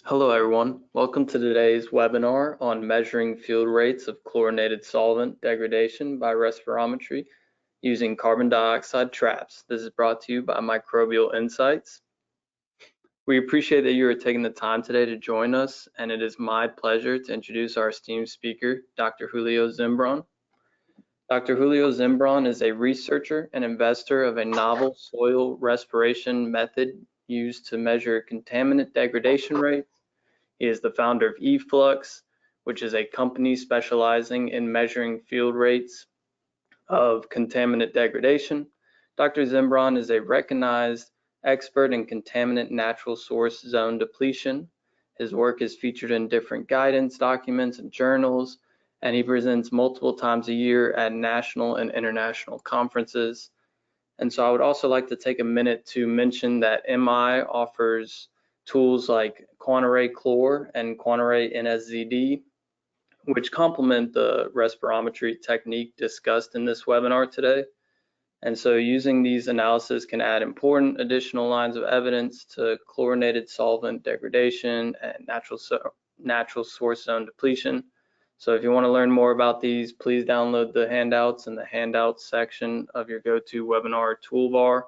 Hello everyone, welcome to today's webinar on measuring field rates of chlorinated solvent degradation by respirometry using carbon dioxide traps. This is brought to you by Microbial Insights. We appreciate that you are taking the time today to join us, and it is my pleasure to introduce our esteemed speaker, Dr. Julio Zimbron. Dr. Julio Zimbron is a researcher and investor of a novel soil respiration method used to measure contaminant degradation rates. He is the founder of eFlux, which is a company specializing in measuring field rates of contaminant degradation. Dr. Zimbron is a recognized expert in contaminant natural source zone depletion. His work is featured in different guidance documents and journals, and he presents multiple times a year at national and international conferences. And so I would also like to take a minute to mention that MI offers tools like Quantarray Chlor and Quantarray NSZD, which complement the respirometry technique discussed in this webinar today. And so using these analyses can add important additional lines of evidence to chlorinated solvent degradation and natural source zone depletion. So if you want to learn more about these, please download the handouts in the handouts section of your GoToWebinar toolbar.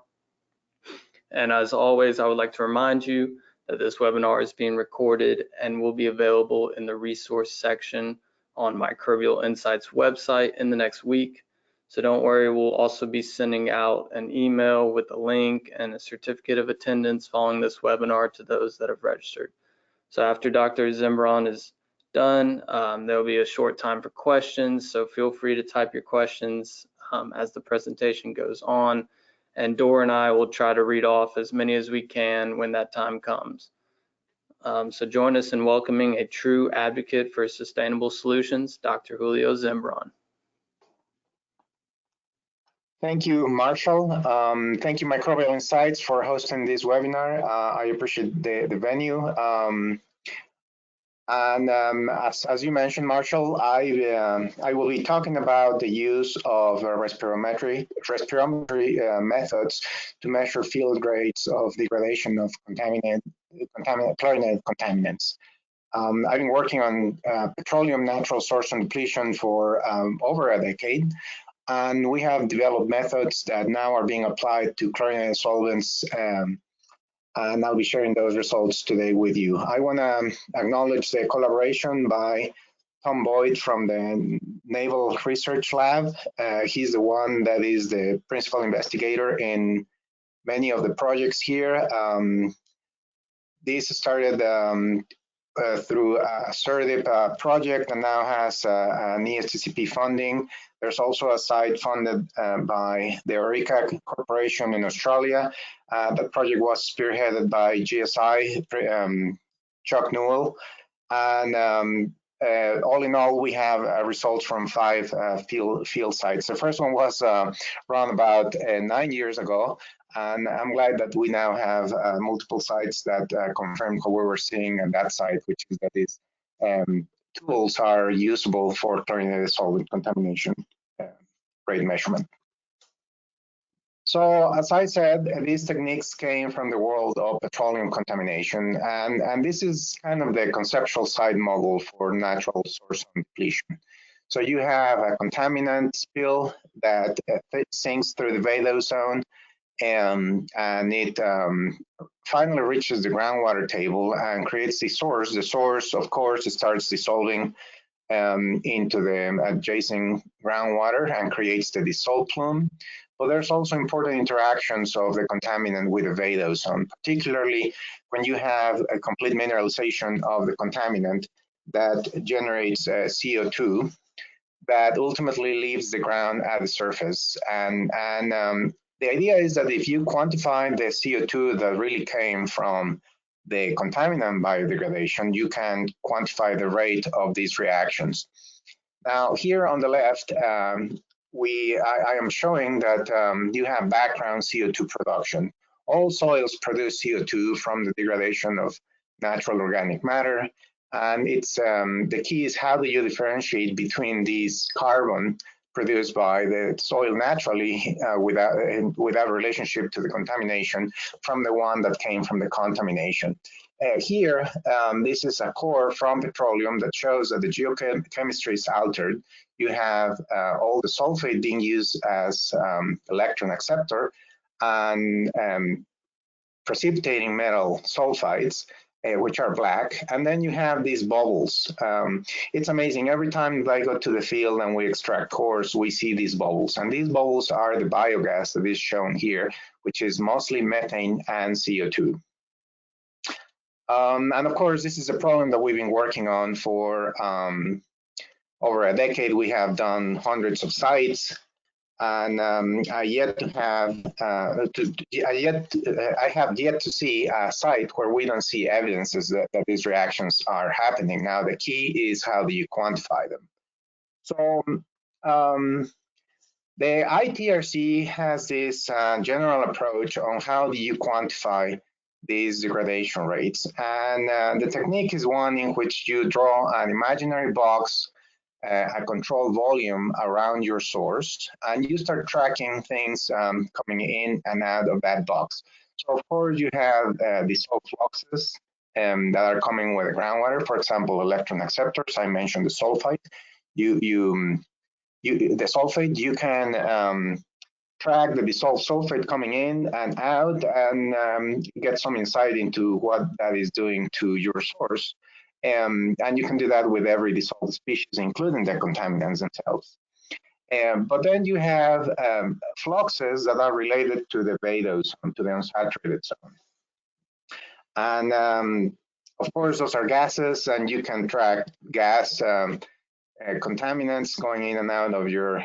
And as always, I would like to remind you that this webinar is being recorded and will be available in the resource section on Microbial Insights website in the next week. So don't worry, we'll also be sending out an email with a link and a certificate of attendance following this webinar to those that have registered. So after Dr. Zimbron is done, there will be a short time for questions. So feel free to type your questions as the presentation goes on. And Dora and I will try to read off as many as we can when that time comes. So join us in welcoming a true advocate for sustainable solutions, Dr. Julio Zimbron. Thank you, Marshall. Thank you, Microbial Insights, for hosting this webinar. I appreciate the venue. As you mentioned, Marshall, I will be talking about the use of respirometry methods to measure field rates of degradation of chlorinated contaminants. I've been working on petroleum natural source and depletion for over a decade, and we have developed methods that now are being applied to chlorinated solvents. And I'll be sharing those results today with you. I want to acknowledge the collaboration by Tom Boyd from the Naval Research Lab. He's the one that is the principal investigator in many of the projects here. This started through a CERDIP project and now has an ESTCP funding. There's also a site funded by the Orica Corporation in Australia. That project was spearheaded by GSI, Chuck Newell. And all in all, we have results from 5 field sites. The first one was run about 9 years ago. And I'm glad that we now have multiple sites that confirm what we were seeing at that site, which is that these tools are usable for chlorinated solvent contamination rate measurement. So as I said, these techniques came from the world of petroleum contamination, and this is kind of the conceptual side model for natural source depletion. So you have a contaminant spill that sinks through the vadose zone, and it finally reaches the groundwater table and creates the source. The source, of course, starts dissolving into the adjacent groundwater and creates the dissolved plume. But there's also important interactions of the contaminant with the vadose zone, particularly when you have a complete mineralization of the contaminant that generates CO2 that ultimately leaves the ground at the surface. And the idea is that if you quantify the CO2 that really came from the contaminant biodegradation, you can quantify the rate of these reactions. Now, here on the left, I am showing that you have background CO2 production. All soils produce CO2 from the degradation of natural organic matter. And it's the key is how do you differentiate between these carbon produced by the soil naturally without relationship to the contamination from the one that came from the contamination. Here, this is a core from petroleum that shows that the geochemistry is altered. You have all the sulfate being used as electron acceptor and precipitating metal sulfides, which are black, and then you have these bubbles. It's amazing. Every time I go to the field and we extract cores, we see these bubbles, and these bubbles are the biogas that is shown here, which is mostly methane and CO2. And of course, this is a problem that we've been working on for over a decade. We have done hundreds of sites, and I have yet to see a site where we don't see evidences that these reactions are happening. Now, the key is how do you quantify them? So the ITRC has this general approach on how do you quantify these degradation rates. And the technique is one in which you draw an imaginary box, a control volume around your source, and you start tracking things coming in and out of that box. So of course you have dissolved fluxes that are coming with groundwater, for example, electron acceptors. I mentioned the sulfite. The sulfate, you can track the dissolved sulfate coming in and out and get some insight into what that is doing to your source. And you can do that with every dissolved species, including the contaminants themselves. But then you have fluxes that are related to the beta zone, to the unsaturated zone. And of course, those are gases, and you can track gas contaminants going in and out of your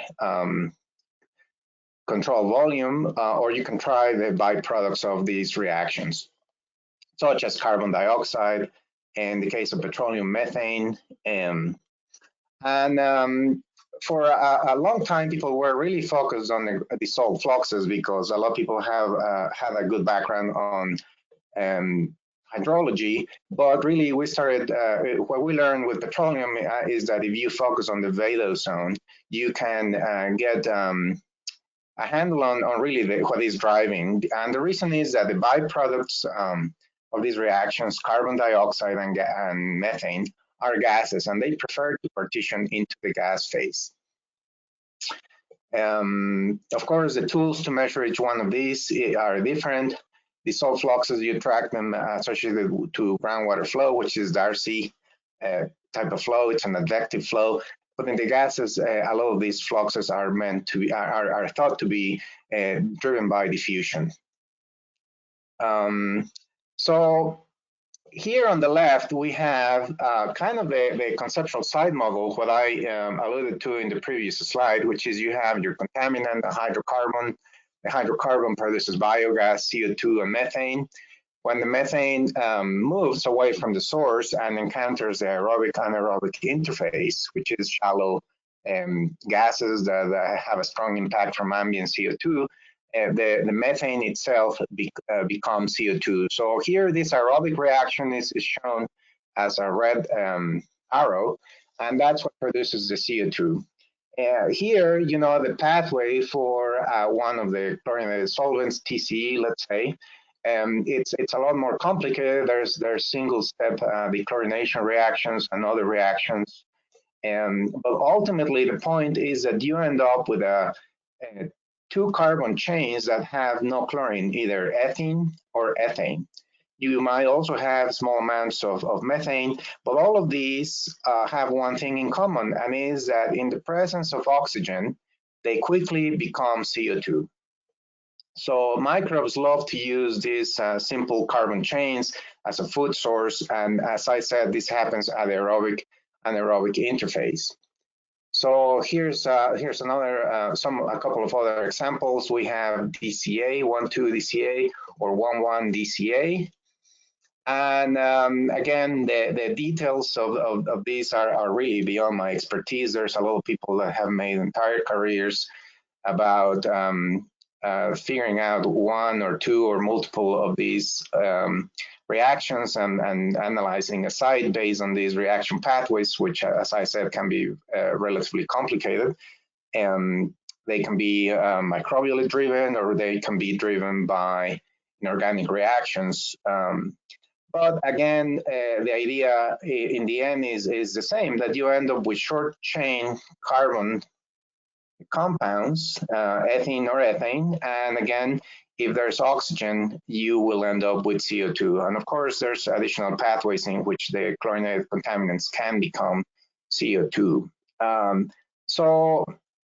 control volume, or you can try the byproducts of these reactions, such as carbon dioxide, in the case of petroleum, methane. For a long time, people were really focused on the dissolved fluxes because a lot of people have had a good background on hydrology, but really we started, what we learned with petroleum is that if you focus on the velo zone, you can get a handle on really what is driving. And the reason is that the byproducts of these reactions, carbon dioxide and methane, are gases, and they prefer to partition into the gas phase. Of course, the tools to measure each one of these are different. Dissolved fluxes, you track them associated to groundwater flow, which is the RC type of flow. It's an advective flow. But in the gases, a lot of these fluxes are meant to be, are thought to be driven by diffusion. So here on the left, we have kind of the conceptual side model, what I alluded to in the previous slide, which is you have your contaminant, the hydrocarbon. The hydrocarbon produces biogas, CO2, and methane. When the methane moves away from the source and encounters the aerobic-anaerobic interface, which is shallow gases that have a strong impact from ambient CO2, the methane itself becomes CO2. So here, this aerobic reaction is shown as a red arrow, and that's what produces the CO2. Here, you know, the pathway for one of the chlorinated solvents, TCE, let's say, it's a lot more complicated. There's single-step dechlorination reactions and other reactions. But ultimately, the point is that you end up with two carbon chains that have no chlorine, either ethene or ethane. You might also have small amounts of methane, but all of these have one thing in common, and is that in the presence of oxygen, they quickly become CO2. So microbes love to use these simple carbon chains as a food source, and as I said, this happens at the aerobic interface. So here's another a couple of other examples. We have DCA, 1,2 DCA or 1,1 DCA. And again, the details of these are really beyond my expertise. There's a lot of people that have made entire careers about figuring out one or two or multiple of these reactions and analyzing a site based on these reaction pathways, which, as I said, can be relatively complicated. They can be microbially driven, or they can be driven by inorganic reactions. But again, the idea in the end is the same, that you end up with short chain carbon compounds, ethene or ethane. And again, if there's oxygen, you will end up with CO2. And of course, there's additional pathways in which the chlorinated contaminants can become CO2.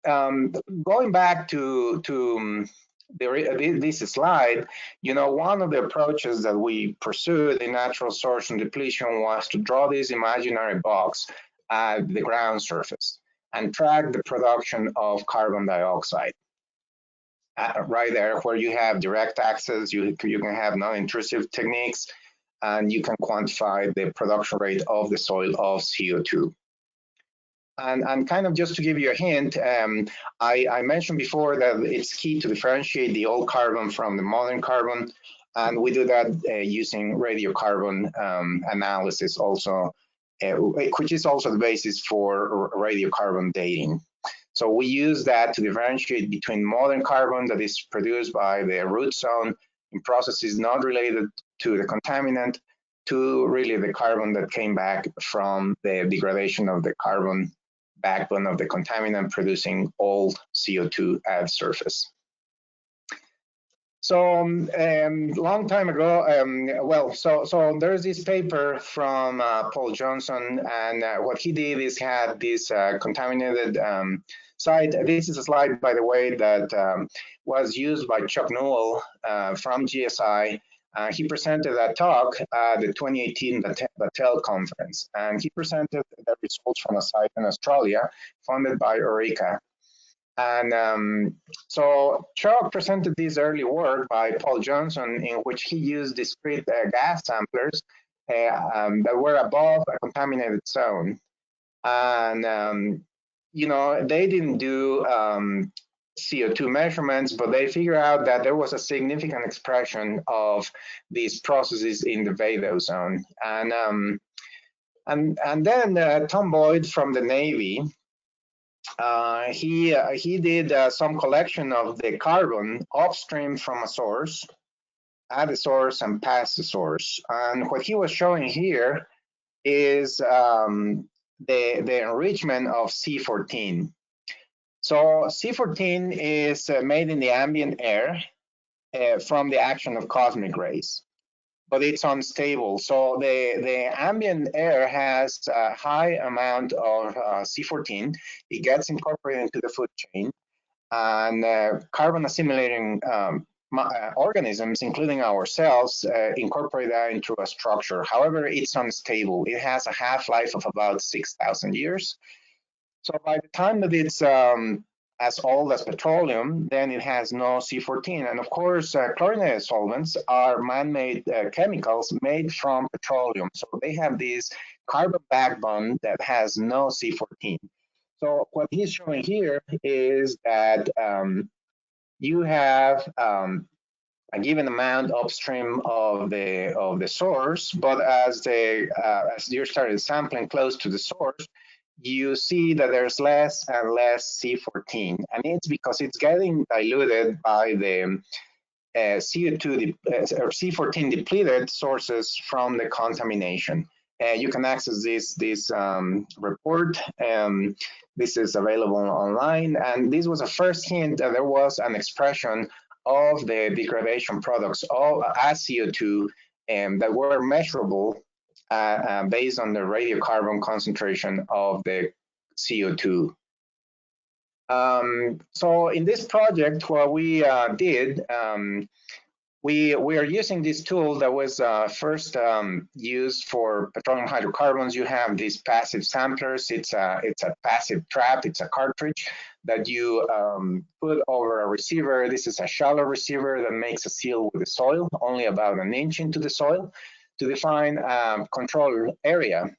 Going back to this slide, one of the approaches that we pursued in natural source and depletion was to draw this imaginary box at the ground surface and track the production of carbon dioxide. Right there, where you have direct access, you can have non-intrusive techniques, and you can quantify the production rate of the soil of CO2. And kind of just to give you a hint, I mentioned before that it's key to differentiate the old carbon from the modern carbon, and we do that using radiocarbon analysis also, which is also the basis for radiocarbon dating. So we use that to differentiate between modern carbon that is produced by the root zone in processes not related to the contaminant, to really the carbon that came back from the degradation of the carbon backbone of the contaminant, producing old CO2 at surface. So long time ago, so there's this paper from Paul Johnson, and what he did is had this contaminated site. This is a slide, by the way, that was used by Chuck Newell from GSI. He presented a talk at the 2018 Battelle conference, and he presented the results from a site in Australia funded by Eureka. And so Chuck presented this early work by Paul Johnson, in which he used discrete gas samplers that were above a contaminated zone. And, they didn't do CO2 measurements, but they figured out that there was a significant expression of these processes in the Vado zone. And then Tom Boyd from the Navy, he did some collection of the carbon upstream from a source, at the source and past the source. And what he was showing here is the enrichment of C14. So C14 is made in the ambient air from the action of cosmic rays, but it's unstable. So the ambient air has a high amount of C14. It gets incorporated into the food chain, and carbon assimilating organisms, including our cells, incorporate that into a structure. However, it's unstable. It has a half-life of about 6,000 years. So by the time that it's as old as petroleum, then it has no C14. And of course, chlorinated solvents are man-made chemicals made from petroleum. So they have this carbon backbone that has no C14. So what he's showing here is that you have a given amount upstream of the source, but as you started sampling close to the source, you see that there's less and less C14, and it's because it's getting diluted by the CO2 or C14 depleted sources from the contamination. You can access this report. This is available online, and this was a first hint that there was an expression of the degradation products as CO2 that were measurable based on the radiocarbon concentration of the CO2. So in this project, what we did, we are using this tool that was first used for petroleum hydrocarbons. You have these passive samplers. It's a passive trap. It's a cartridge that you put over a receiver. This is a shallow receiver that makes a seal with the soil, only about an inch into the soil, to define a control area.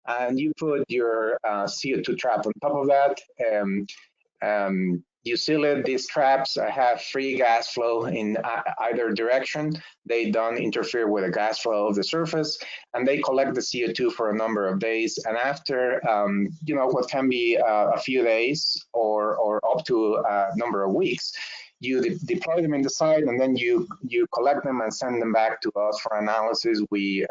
And you put your CO2 trap on top of that. You seal it. These traps have free gas flow in either direction. They don't interfere with the gas flow of the surface, and they collect the CO2 for a number of days. And after, what can be a few days or up to a number of weeks, you deploy them in the site, and then you collect them and send them back to us for analysis. We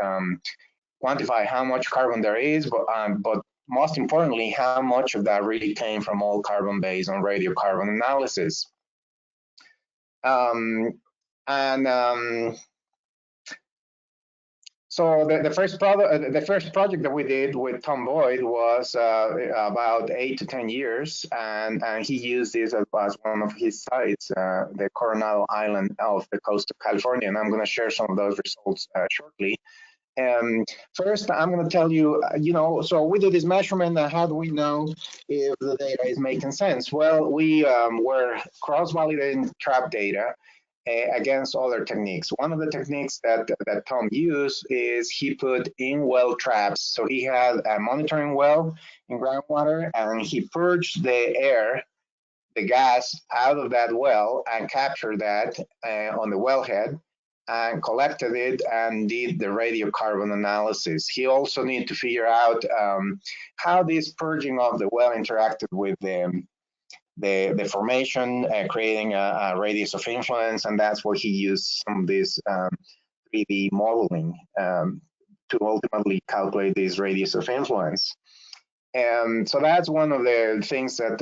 quantify how much carbon there is, but most importantly, how much of that really came from all carbon based on radiocarbon analysis. So the first project that we did with Tom Boyd was about 8 to 10 years, and he used this as one of his sites, the Coronado Island off the coast of California, and I'm going to share some of those results shortly. First, I'm going to tell you, so we do this measurement, and how do we know if the data is making sense? Well, we were cross-validating trap data against other techniques. One of the techniques that Tom used is he put in-well traps. So he had a monitoring well in groundwater, and he purged the air, the gas out of that well, and captured that on the wellhead, and collected it and did the radiocarbon analysis. He also needed to figure out how this purging of the well interacted with the formation, creating a radius of influence, and that's where he used some of this 3D modeling to ultimately calculate this radius of influence. And so that's one of the things that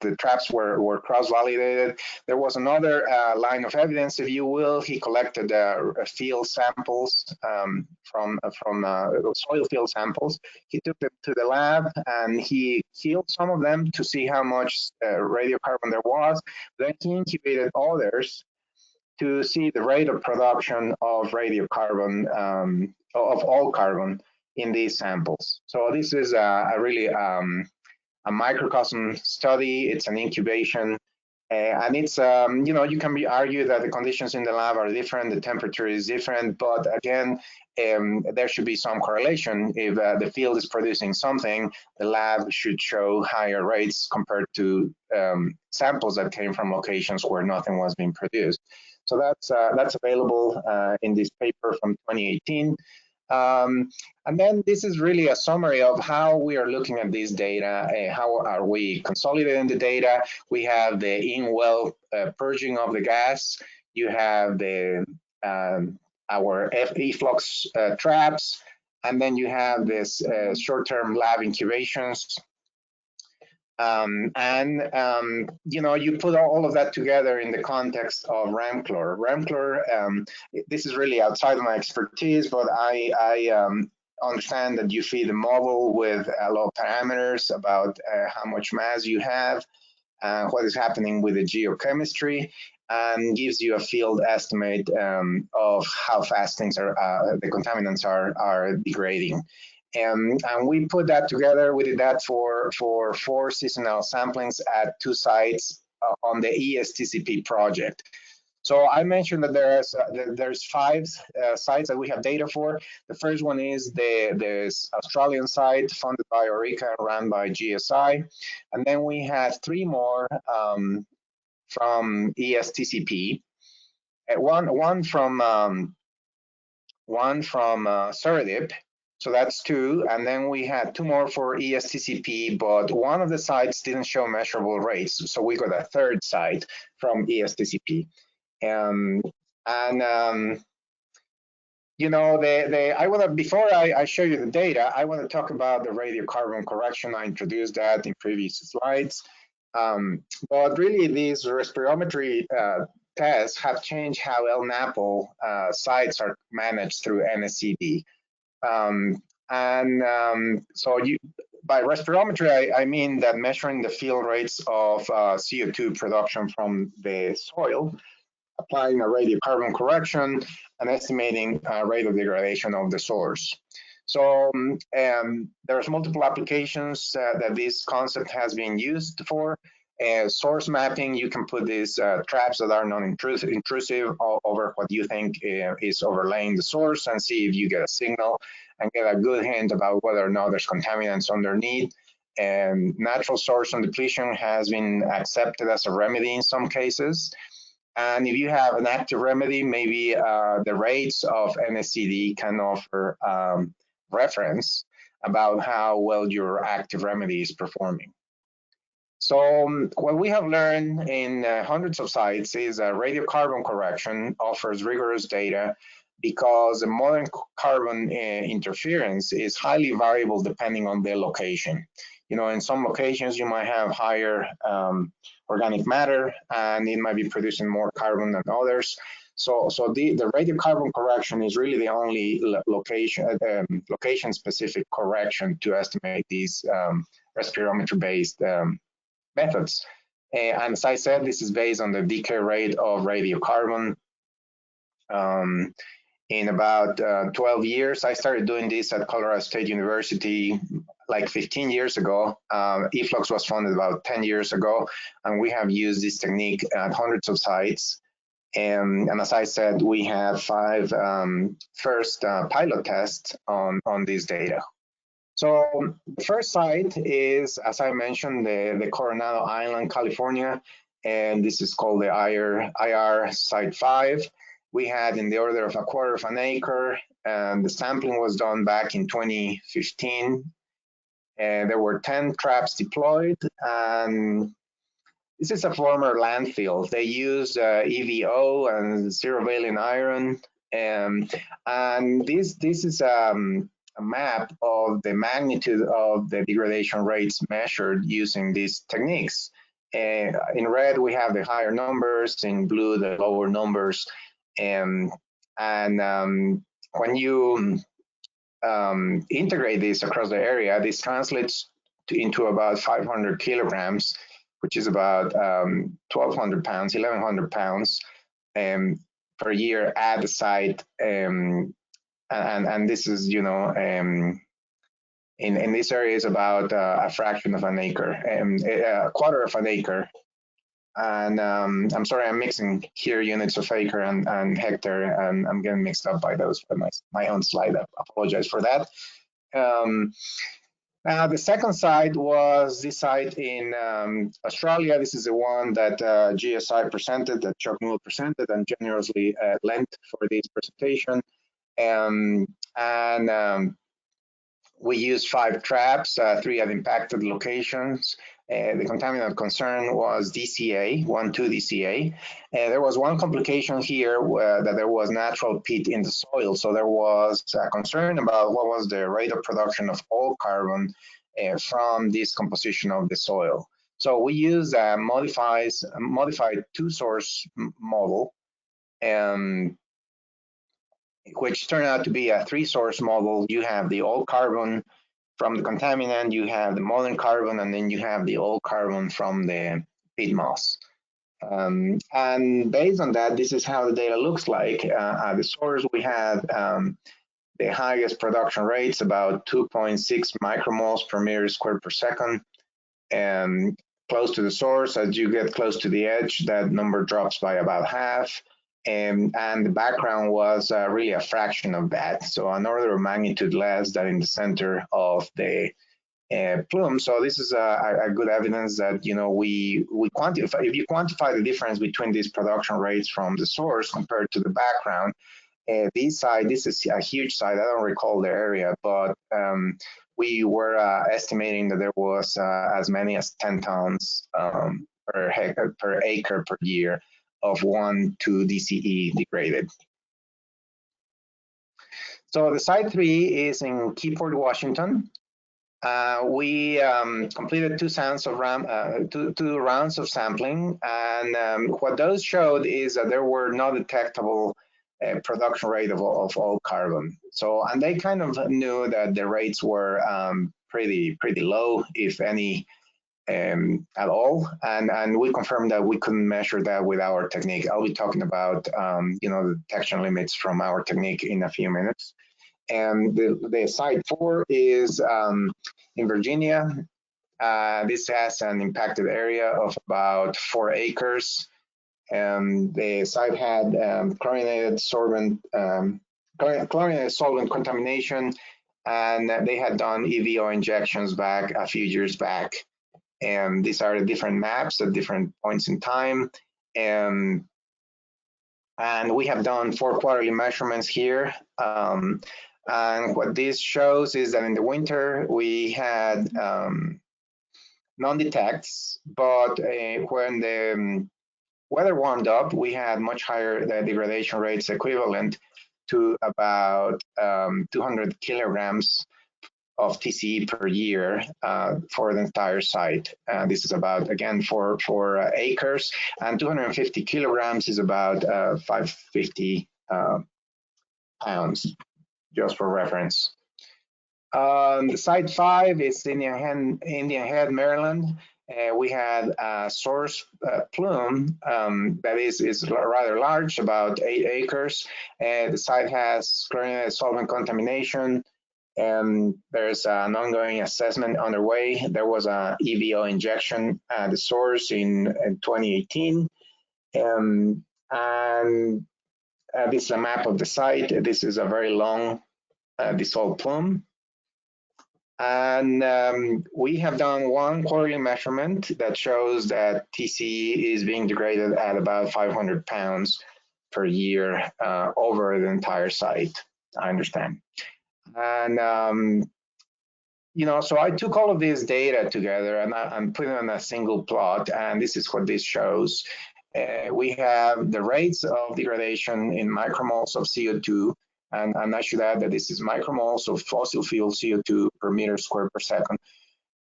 the traps were cross-validated. There was another line of evidence, if you will. He collected field samples from soil field samples. He took them to the lab, and he sealed some of them to see how much radiocarbon there was. Then he incubated others to see the rate of production of radiocarbon, of all carbon in these samples. So this is a really a microcosm study. It's an incubation, and it's you can argue that the conditions in the lab are different, the temperature is different, but again, there should be some correlation. If the field is producing something, the lab should show higher rates compared to samples that came from locations where nothing was being produced. So that's available in this paper from 2018. And then this is really a summary of how we are looking at this data. How are we consolidating the data? We have the in-well purging of the gas. You have the our efflux traps, and then you have this short-term lab incubations. You put all of that together in the context of RAMChlor. RAMChlor, this is really outside of my expertise, but I understand that you feed a model with a lot of parameters about how much mass you have, what is happening with the geochemistry, and gives you a field estimate of how fast things are, the contaminants are degrading. And we put that together. We did that for 4 seasonal samplings at 2 sites on the ESTCP project. So I mentioned that there's 5 sites that we have data for. The first one is the Australian site funded by Orica and run by GSI. And then we have 3 more from ESTCP. One from Ceradip. So that's 2, and then we had 2 more for ESTCP, but one of the sites didn't show measurable rates, so we got a 3rd site from ESTCP. Before I show you the data, I want to talk about the radiocarbon correction. I introduced that in previous slides, but really these respirometry tests have changed how El Napo sites are managed through NSCD. So by respirometry, I mean that measuring the field rates of CO2 production from the soil, applying a radiocarbon correction, and estimating rate of degradation of the source. So there's multiple applications that this concept has been used for. Source mapping, you can put these traps that are non-intrusive over what you think is overlaying the source, and see if you get a signal and get a good hint about whether or not there's contaminants underneath. And natural source on depletion has been accepted as a remedy in some cases. And if you have an active remedy, maybe the rates of NSCD can offer reference about how well your active remedy is performing. So what we have learned in hundreds of sites is that radiocarbon correction offers rigorous data because the modern carbon interference is highly variable depending on the location. You know, in some locations you might have higher organic matter and it might be producing more carbon than others. So the radiocarbon correction is really the only location-specific correction to estimate these respirometry-based methods. And as I said, this is based on the decay rate of radiocarbon. In about 12 years, I started doing this at Colorado State University like 15 years ago. eFlux was founded about 10 years ago, and we have used this technique at hundreds of sites. And as I said, we have 5 first pilot tests on this data. So the first site is, as I mentioned, the Coronado Island, California, and this is called the IR Site 5. We had in the order of 1/4 of an acre, and the sampling was done back in 2015. And there were 10 traps deployed, and this is a former landfill. They used EVO and zero valent iron, and this is a map of the magnitude of the degradation rates measured using these techniques. In red, we have the higher numbers, in blue, the lower numbers. And when you integrate this across the area, this translates into about 500 kilograms, which is about 1,200 pounds, 1,100 pounds per year at the site. And this is, you know, in this area is about a fraction of an acre, a 1/4 of an acre. And I'm sorry, I'm mixing here units of acre and hectare, and I'm getting mixed up by those by my own slide. I apologize for that. Now, the second site was this site in Australia. This is the one that GSI presented, that Chuck Newell presented and generously lent for this presentation. We used 5 traps, 3 at impacted locations. The contaminant of concern was DCA, 1,2-DCA. There was one complication here that there was natural peat in the soil. So there was a concern about what was the rate of production of all carbon from this composition of the soil. So we used a modified 2-source model, which turned out to be a 3-source model. You have the old carbon from the contaminant, you have the modern carbon, and then you have the old carbon from the peat moss. And based on that, this is how the data looks like. At the source, we had the highest production rates, about 2.6 micromoles per meter squared per second. And close to the source, as you get close to the edge, that number drops by about half. And the background was really a fraction of that, so an order of magnitude less than in the center of the plume. So this is a good evidence that, you know, we quantify. If you quantify the difference between these production rates from the source compared to the background, this is a huge site. I don't recall the area, but we were estimating that there was as many as 10 tons per acre per year of 1,2-DCE degraded. So the site 3 is in Keyport, Washington. We completed 2 rounds of sampling, and what those showed is that there were no detectable production rate of all carbon. So, and they kind of knew that the rates were pretty low, if any, at all, and we confirmed that we couldn't measure that with our technique. I'll be talking about you know, the detection limits from our technique in a few minutes. And the site 4 is in Virginia. This has an impacted area of about 4 acres. The site had chlorinated solvent contamination and they had done EVO injections back a few years back. And these are the different maps at different points in time. And we have done 4 quarterly measurements here. And what this shows is that in the winter, we had non-detects, but when the weather warmed up, we had much higher degradation rates, equivalent to about 200 kilograms of TCE per year for the entire site. This is about, again, for acres, and 250 kilograms is about 550 pounds, just for reference. Site 5 is Indian Head, Maryland. We had a source plume that is rather large, about 8 acres. The site has chlorinated solvent contamination, and there's an ongoing assessment underway. There was an EVO injection at the source in 2018. And this is a map of the site. This is a very long dissolved plume. And we have done 1 quarterly measurement that shows that TCE is being degraded at about 500 pounds per year over the entire site, I understand. And you know, so I took all of this data together and I'm putting on a single plot, and this is what this shows. We have the rates of degradation in micromoles of CO2, and I should add that this is micromoles of fossil fuel CO2 per meter squared per second.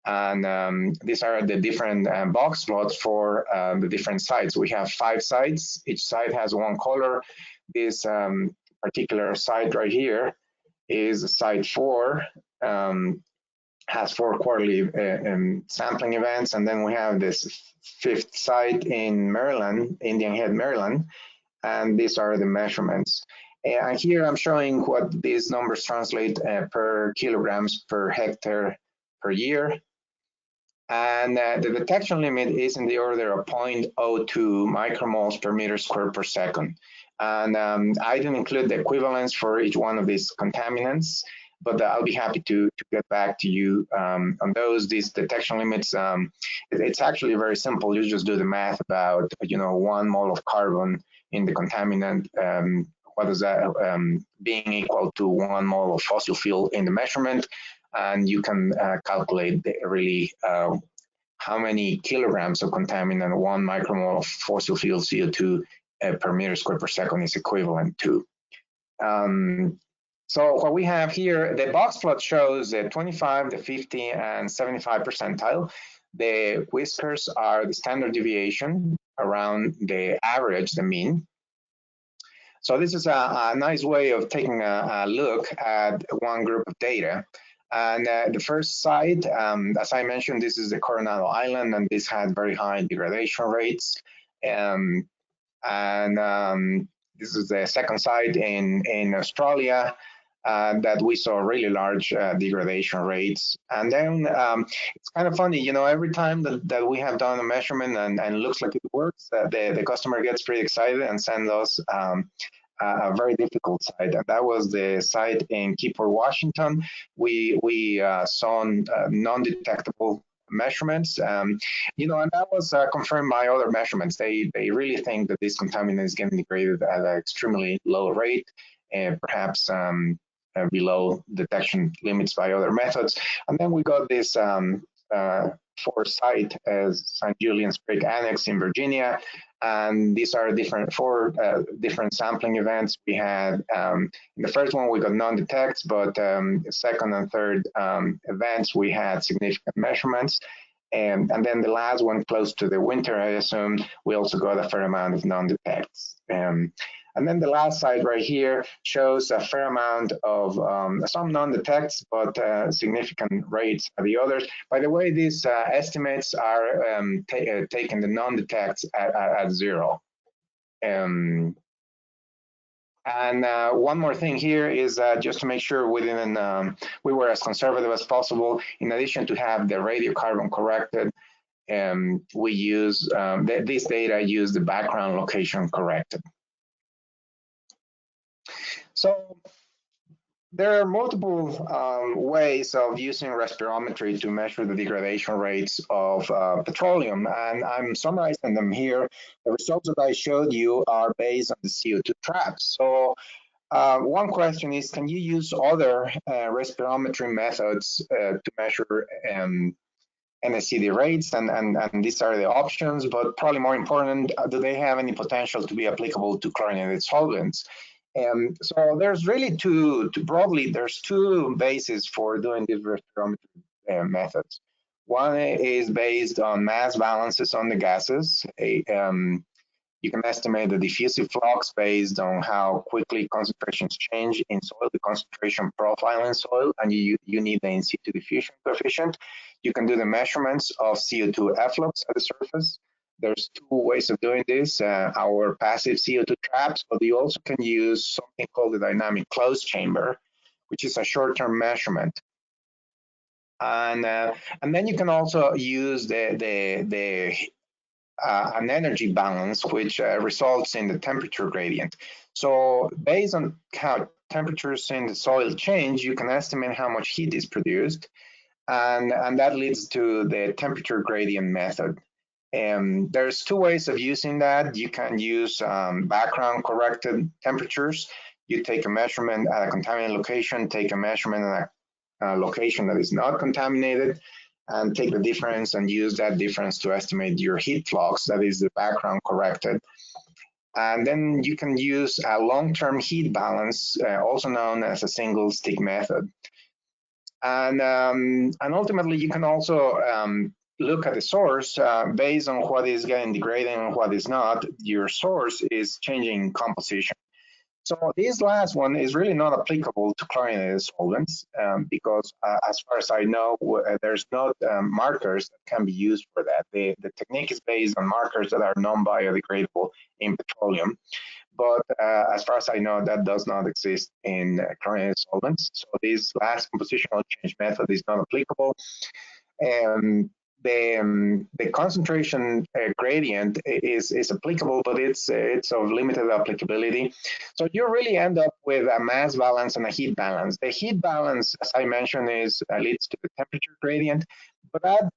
And these are the different box plots for the different sites. We have 5 sites. Each site has 1 color. This particular site right here is site 4, has 4 quarterly sampling events. And then we have this 5th site in Maryland, Indian Head, Maryland. And these are the measurements. And here I'm showing what these numbers translate per kilograms per hectare per year. And the detection limit is in the order of 0.02 micromoles per meter squared per second. And I didn't include the equivalents for each one of these contaminants, but I'll be happy to get back to you on those. These detection limits, it's actually very simple. You just do the math about, you know, 1 mole of carbon in the contaminant. What is that being equal to 1 mole of fossil fuel in the measurement? And you can calculate really how many kilograms of contaminant 1 micromole of fossil fuel CO2 per meter squared per second is equivalent to. So what we have here, the box plot shows the 25, the 50, and 75 percentile. The whiskers are the standard deviation around the average, the mean. So this is a nice way of taking a look at one group of data. And the first site, as I mentioned, this is the Coronado Island, and this had very high degradation rates. And this is the second site in Australia that we saw really large degradation rates. And then it's kind of funny, you know, every time that we have done a measurement and looks like it works, the customer gets pretty excited and sends us a very difficult site, and that was the site in Keyport, Washington. We saw non-detectable measurements, you know, and that was confirmed by other measurements. They really think that this contaminant is getting degraded at an extremely low rate, and perhaps below detection limits by other methods. And then we got this 4th site as St. Julian's Creek Annex in Virginia. And these are 4 different sampling events. We had, in the first one, we got non-detects, but the second and third events, we had significant measurements. And then the last one, close to the winter, I assume, we also got a fair amount of non-detects. And then the last site right here shows a fair amount of some non-detects, but significant rates of the others. By the way, these estimates are taking the non-detects at 0. And one more thing here is just to make sure we were as conservative as possible. In addition to have the radiocarbon corrected, we use this data use the background location corrected. So There are multiple ways of using respirometry to measure the degradation rates of petroleum, and I'm summarizing them here. The results that I showed you are based on the CO2 traps. So one question is, can you use other respirometry methods to measure NSCD rates? And these are the options, but probably more important, do they have any potential to be applicable to chlorinated solvents? So there's really there's two bases for doing these respirometry methods. One is based on mass balances on the gases. You can estimate the diffusive flux based on how quickly concentrations change in soil, the concentration profile in soil, and you need the in situ diffusion coefficient. You can do the measurements of CO2 efflux at the surface. There's two ways of doing this, our passive CO2 traps, but you also can use something called the dynamic closed chamber, which is a short-term measurement. And then you can also use an energy balance, which results in the temperature gradient. So based on how temperatures in the soil change, you can estimate how much heat is produced, and that leads to the temperature gradient method. There's two ways of using that. You can use background corrected temperatures. You take a measurement at a contaminated location, take a measurement at a location that is not contaminated, and take the difference and use that difference to estimate your heat flux, that is the background corrected. And then you can use a long-term heat balance, also known as a single stick method. And ultimately, you can also look at the source based on what is getting degraded and what is not. Your source is changing composition. So this last one is really not applicable to chlorinated solvents because as far as I know, there's no markers that can be used for that. The technique is based on markers that are non-biodegradable in petroleum. But as far as I know, that does not exist in chlorinated solvents. So this last compositional change method is not applicable. The concentration gradient is applicable, but it's of limited applicability. So you really end up with a mass balance and a heat balance. The heat balance, as I mentioned, leads to the temperature gradient, but that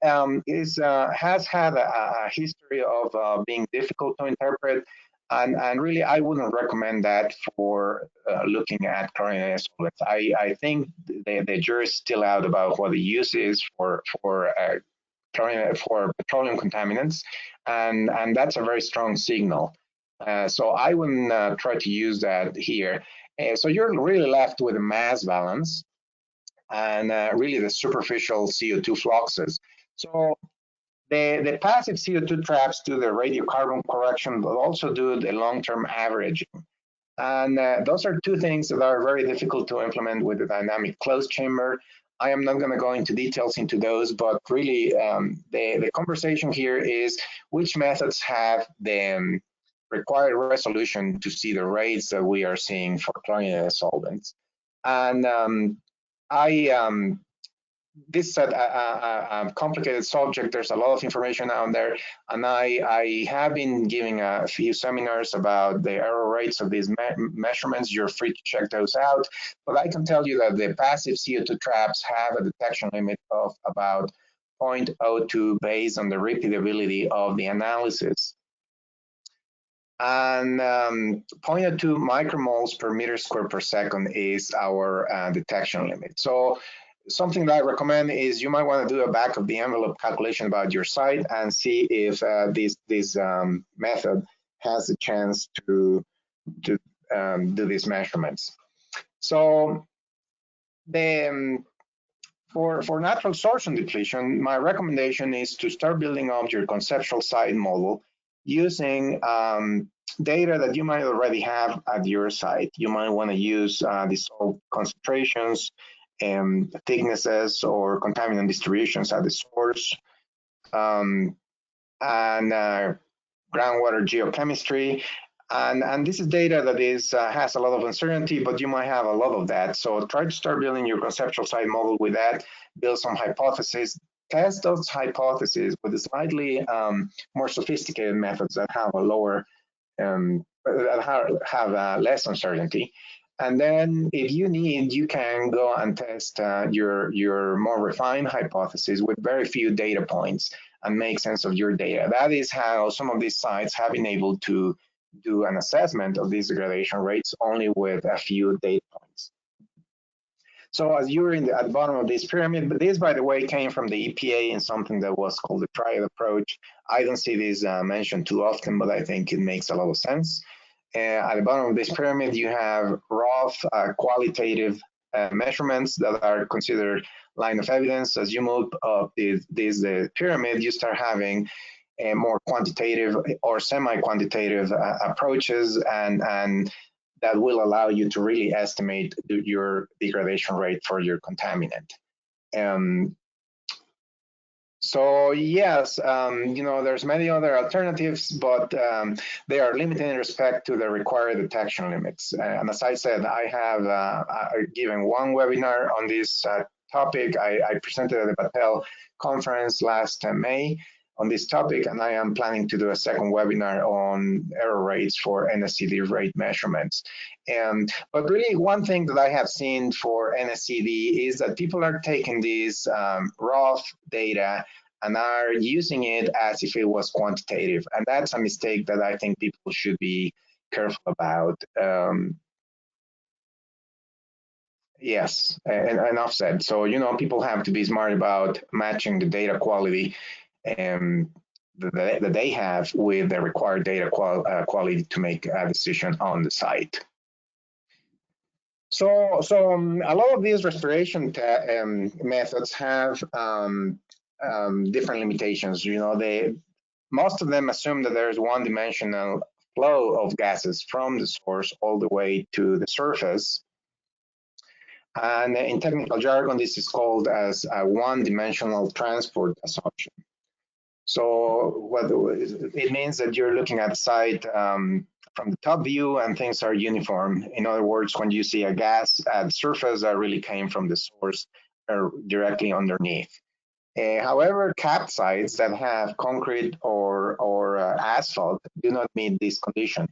has had a history of being difficult to interpret. And really, I wouldn't recommend that for looking at chlorinated solvents. I think the jury's still out about what the use is for petroleum contaminants, and that's a very strong signal. So I wouldn't try to use that here. So you're really left with a mass balance and really the superficial CO2 fluxes. So the passive CO2 traps do the radiocarbon correction, but also do the long-term averaging. And those are two things that are very difficult to implement with the dynamic closed chamber. I am not going to go into details into those, but really the conversation here is which methods have the required resolution to see the rates that we are seeing for chlorinated solvents. And this is a complicated subject. There's a lot of information out there, and I have been giving a few seminars about the error rates of these measurements. You're free to check those out, but I can tell you that the passive CO2 traps have a detection limit of about 0.02 based on the repeatability of the analysis. And 0.02 micromoles per meter square per second is our detection limit. So something that I recommend is you might want to do a back of the envelope calculation about your site and see if this method has a chance to do these measurements. So for natural sorption depletion, my recommendation is to start building up your conceptual site model using data that you might already have at your site. You might want to use dissolved concentrations, thicknesses, or contaminant distributions at the source, and groundwater geochemistry. And this is data that has a lot of uncertainty, but you might have a lot of that. So try to start building your conceptual site model with that, build some hypotheses, test those hypotheses with slightly more sophisticated methods that have a lower, that have less uncertainty. And then if you need, you can go and test your more refined hypothesis with very few data points and make sense of your data. That is how some of these sites have been able to do an assessment of these degradation rates only with a few data points. So as you're at the bottom of this pyramid, but this, by the way, came from the EPA in something that was called the triad approach. I don't see this mentioned too often, but I think it makes a lot of sense. At the bottom of this pyramid, you have rough qualitative measurements that are considered line of evidence. As you move up this pyramid, you start having more quantitative or semi-quantitative approaches, and that will allow you to really estimate your degradation rate for your contaminant. So yes, there's many other alternatives, but they are limited in respect to the required detection limits. And as I said, I have given one webinar on this topic. I presented at the Battelle conference last May on this topic, and I am planning to do a second webinar on error rates for NSCD rate measurements. But really, one thing that I have seen for NSCD is that people are taking these raw data and are using it as if it was quantitative. And that's a mistake that I think people should be careful about. Yes, and enough said. So, people have to be smart about matching the data quality that they have with the required data quality to make a decision on the site. So a lot of these respiration methods have different limitations. Most of them assume that there is one-dimensional flow of gases from the source all the way to the surface. And in technical jargon, this is called as a one-dimensional transport assumption. So what it means that you're looking at the site from the top view and things are uniform. In other words, when you see a gas at the surface, that really came from the source or directly underneath. However, capped sites that have concrete or asphalt do not meet this condition.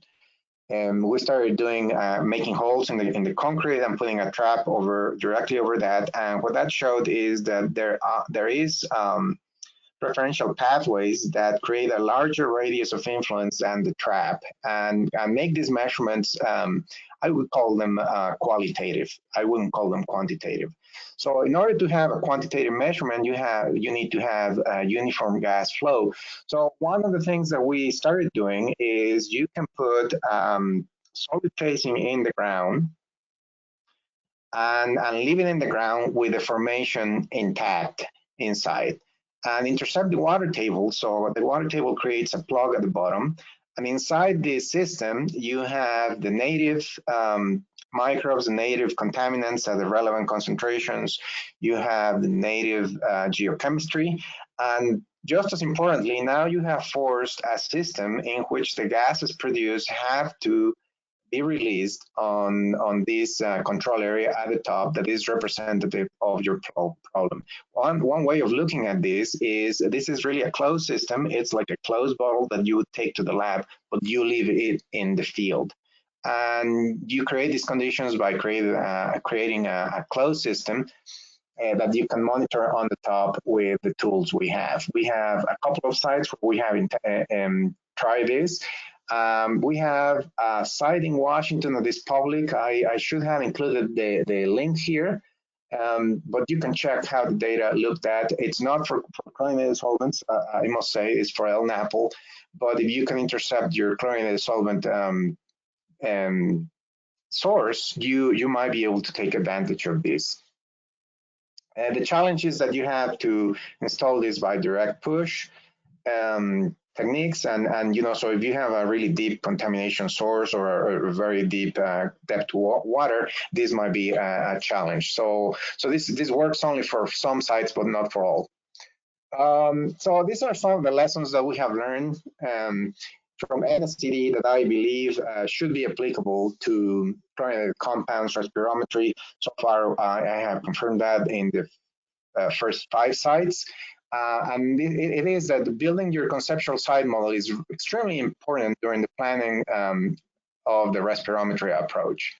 And we started doing making holes in the concrete and putting a trap directly over that. And what that showed is that there is preferential pathways that create a larger radius of influence than the trap, and make these measurements, I would call them qualitative. I wouldn't call them quantitative. So in order to have a quantitative measurement, you need to have a uniform gas flow. So one of the things that we started doing is you can put solid casing in the ground and leave it in the ground with the formation intact inside, and intercept the water table. So the water table creates a plug at the bottom, and inside this system you have the native microbes, the native contaminants at the relevant concentrations. You have the native geochemistry, and just as importantly, now you have forced a system in which the gases produced have to be released on this control area at the top that is representative of your problem. One way of looking at this is really a closed system. It's like a closed bottle that you would take to the lab, but you leave it in the field. And you create these conditions by creating a closed system that you can monitor on the top with the tools we have. We have a couple of sites where we have tried this. We have a site in Washington that is public. I should have included the link here, but you can check how the data looked at. It's not for chlorinated solvents, I must say, it's for LNAPL, but if you can intercept your chlorinated solvent source, you might be able to take advantage of this. The challenge is that you have to install this by direct push techniques, and so if you have a really deep contamination source or a very deep depth water, this might be a challenge. So this works only for some sites, but not for all. So these are some of the lessons that we have learned from NSCD that I believe should be applicable to chlorinated compounds respirometry. So far, I have confirmed that in the first 5 sites. And it is that building your conceptual site model is extremely important during the planning of the respirometry approach.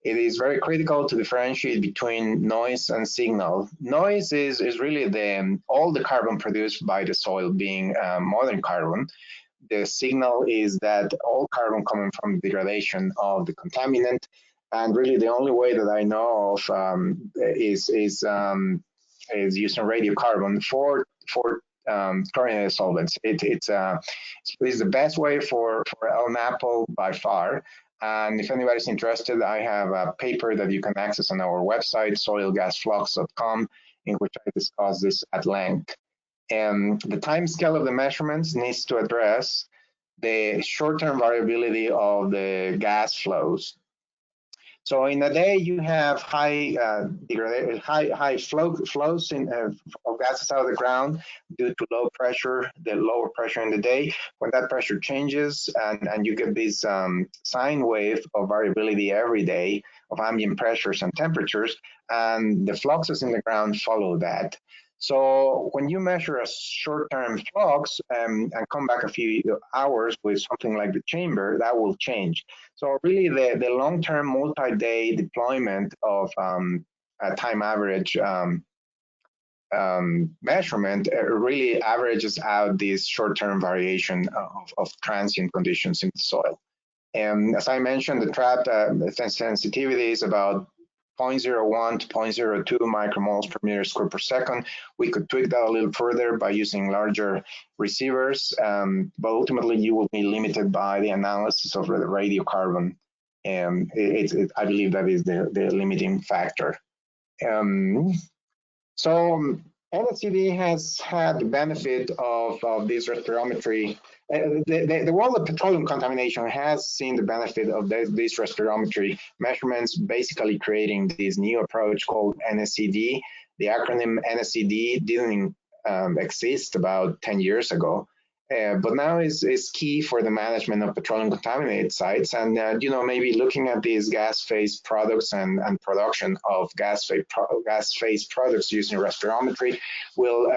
it is very critical to differentiate between noise and signal. Noise is really all the carbon produced by the soil being modern carbon. The signal is that all carbon coming from degradation of the contaminant, and really the only way that I know of is using radiocarbon for chlorinated solvents. It's the best way for El Napo by far. And if anybody's interested, I have a paper that you can access on our website, soilgasflux.com, in which I discuss this at length. And the time scale of the measurements needs to address the short-term variability of the gas flows. So in a day, you have high flows of gases out of the ground due to low pressure, the lower pressure in the day. When that pressure changes and you get this sine wave of variability every day of ambient pressures and temperatures, and the fluxes in the ground follow that. So when you measure a short-term flux and come back a few hours with something like the chamber, that will change. So really the long-term multi-day deployment of a time average measurement really averages out this short-term variation of transient conditions in the soil. And as I mentioned, the trap sensitivity is about 0.01 to 0.02 micromoles per meter squared per second. We could tweak that a little further by using larger receivers, but ultimately you will be limited by the analysis of the radiocarbon. And I believe that is the limiting factor. So NSCD has had the benefit of this respirometry. The world of petroleum contamination has seen the benefit of these respirometry measurements, basically creating this new approach called NSCD. The acronym NSCD didn't exist about 10 years ago, but now is key for the management of petroleum contaminated sites. And maybe looking at these gas phase products and production of gas phase products using respirometry will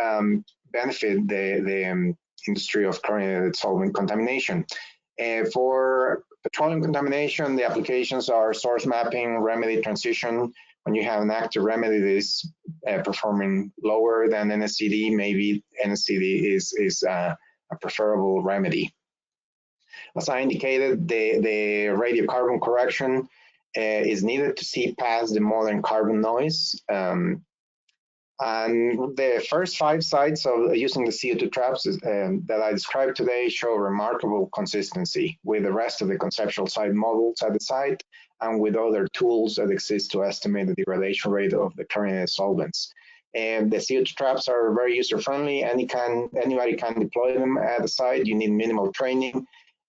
benefit the industry of chlorinated solvent contamination. For petroleum contamination, the applications are source mapping, remedy transition. When you have an active remedy that is performing lower than NSCD, maybe NSCD is a preferable remedy. As I indicated, the radiocarbon correction is needed to see past the modern carbon noise. And the first 5 sites of using the CO2 traps that I described today show remarkable consistency with the rest of the conceptual site models at the site and with other tools that exist to estimate the degradation rate of the chlorinated solvents. And the CO2 traps are very user-friendly. Anybody can deploy them at the site. You need minimal training,